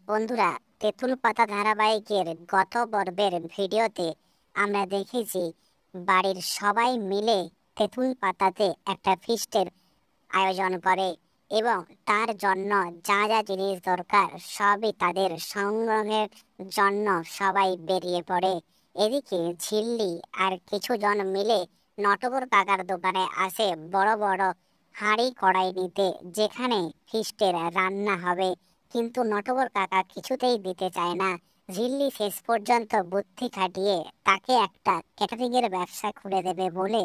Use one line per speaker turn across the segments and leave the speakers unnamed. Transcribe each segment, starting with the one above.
বন্ধুরা, তেঁতুল পাতা ধারাবাহিকের গত পর্বের ভিডিওতে আমরা দেখেছি বাড়ির সবাই মিলে তেঁতুল পাতাতে একটা ফিস্টের আয়োজন করে এবং তার জন্য যা যা জিনিস দরকার সবই তাদের সংগ্রহের জন্য সবাই বেরিয়ে পড়ে। এদিকে ঝিল্লি আর কিছু জন মিলে নটবর কাকার দোকানে আসে বড় বড় হাঁড়ি কড়াই নিতে, যেখানে ফিস্টের রান্না হবে। কিন্তু নটবর কাকা কিছুতেই দিতে চায় না। ঝিল্লি শেষ পর্যন্ত বুদ্ধি খাটিয়ে তাকে একটা ক্যাটারিং এর ব্যবসা খুলে দেবে বলে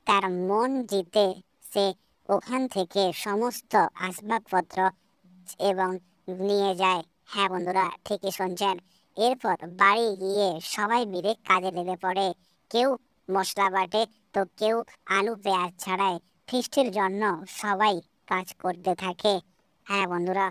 তার মন জিতে সে ওখান থেকে সমস্ত আসবাবপত্র এবং নিয়ে যায়। হ্যাঁ বন্ধুরা, ঠিকই শুনছেন। এরপর বাড়ি গিয়ে সবাই মিলে কাজে লেগে পড়ে। কেউ মশলা বাটে, তো কেউ আলু পেঁয়াজ ছাড়াই ফিস্টের জন্য সবাই কাজ করতে থাকে। হ্যাঁ বন্ধুরা,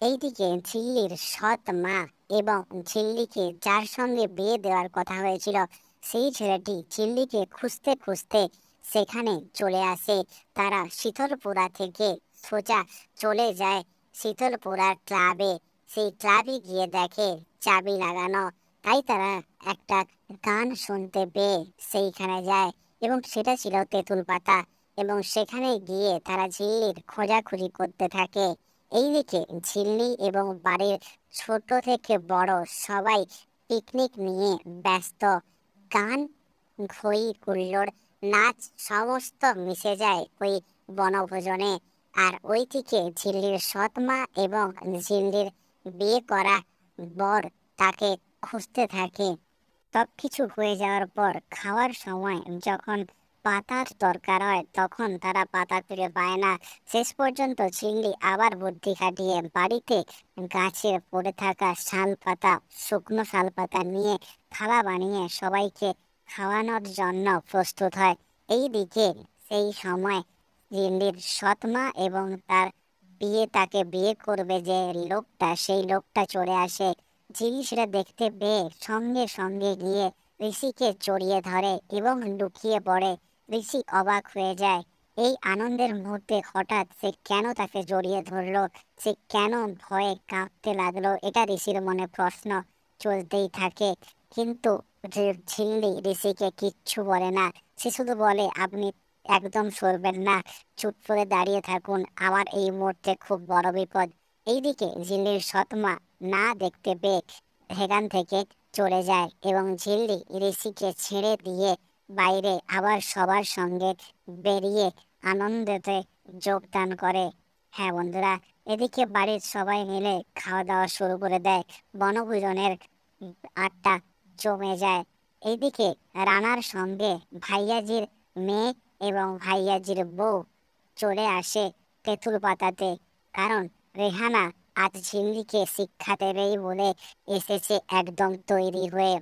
এইদিকে ঝিল্লির সৎ মা এবং ঝিল্লিকে যার সঙ্গে বিয়ে দেওয়ার কথা হয়েছিল সেই ছেলেটি ঝিল্লিকে খুঁজতে খুঁজতে সেখানে চলে আসে। তারা শীতলপুরা থেকে সোজা চলে যায় শীতলপুরার ক্লাবে। সেই ক্লাবে গিয়ে দেখে চাবি লাগানো, তাই তারা একটা গান শুনতে পেয়ে সেইখানে যায় এবং সেটা ছিল তেঁতুল পাতা। এবং সেখানে গিয়ে তারা ঝিল্লির খোঁজাখুঁজি করতে থাকে। এইদিকে ঝিল্লি এবং বাড়ির ছোট থেকে বড় সবাই পিকনিক নিয়ে ব্যস্ত। গান, খই হুল্লোড়, নাচ সমস্ত মিশে যায় ওই বনভোজনে। আর ওইদিকে ঝিল্লির সৎমা এবং ঝিল্লির বিয়ে করা বর তাকে খুঁজতে থাকে। সবকিছু হয়ে যাওয়ার পর খাওয়ার সময় যখন পাতার দরকার হয় তখন তারা পাতা খুঁজে পায় না। শেষ পর্যন্ত ঝিল্লি আবার বুদ্ধি খাটিয়ে বাড়িতে গাছের পড়ে থাকা শাল পাতা, শুকনো শাল পাতা নিয়ে থালা বানিয়ে সবাইকে খাওয়ানোর জন্য প্রস্তুত হয়। এইদিকে সেই সময় ঝিল্লির সৎমা এবং তার তাকে বিয়ে করবে যে লোকটা, সেই লোকটা চলে আসে। ঝিল সেটা দেখতে পেয়ে সঙ্গে সঙ্গে গিয়ে ঋষিকে জড়িয়ে ধরে এবং লুকিয়ে পড়ে। ঋষি অবাক হয়ে যায়। এই আনন্দের মুহূর্তে হঠাৎ সে কেন তাকে জড়িয়ে ধরলো, সে কেন ভয়ে কাঁপতে লাগলো, এটা ঋষির মনে প্রশ্ন চলতেই থাকে। কিন্তু ঝিল্লি ঋষিকে কিচ্ছু বলে না। সে শুধু বলে, আপনি একদম সরবেন না, চুপ করে দাঁড়িয়ে থাকুন, আমার এই মুহূর্তে খুব বড় বিপদ। এইদিকে ঝিল্লির সৎমা না দেখতে পেয়ে সেখান থেকে চলে যায় এবং ঝিল্লি ঋষিকে ছেড়ে দিয়ে বাইরে আবার সবার সঙ্গে বেরিয়ে আনন্দেতে যোগদান করে। হ্যাঁ বন্ধুরা, এদিকে বাড়ির সবাই মিলে খাওয়া দাওয়া শুরু করে দেয়। বনভোজনের আড্ডা জমে যায়। এইদিকে রানার সঙ্গে ভাইয়াজির মেয়ে এবং ভাইয়াজির বউ চলে আসে তেঁতুল পাতাতে, কারণ রেহানা আজ ঝিল্লিকে শিক্ষা দেবেই বলে এসেছে একদম তৈরি হয়ে।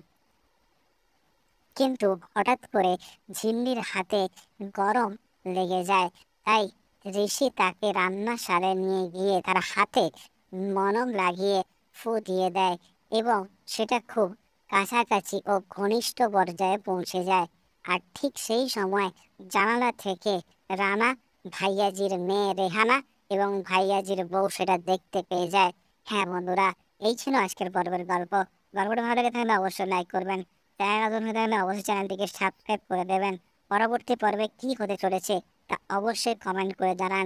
কিন্তু হঠাৎ করে ঝিল্লির হাতে গরম লেগে যায়, তাই ঋষি তাকে রান্নাশালে নিয়ে গিয়ে তার হাতে মলম লাগিয়ে ফু দিয়ে দেয় এবং সেটা খুব কাছাকাছি ও ঘনিষ্ঠ পর্যায়ে পৌঁছে যায়। আর ঠিক সেই সময় জানালা থেকে রানা, ভাইয়াজির মেয়ে রেহানা এবং ভাইয়াজির বউ সেটা দেখতে পেয়ে যায়। হ্যাঁ বন্ধুরা, এই ছিল আজকের পর্বের গল্প। গল্পটা ভালো লেগে থাকলে অবশ্যই লাইক করবেন। চ্যানেল নতুন হয়ে থাকলে অবশ্যই চ্যানেলটিকে সাবস্ক্রাইব করে দেবেন। পরবর্তী পর্বে কি হতে চলেছে তা অবশ্যই কমেন্ট করে জানান।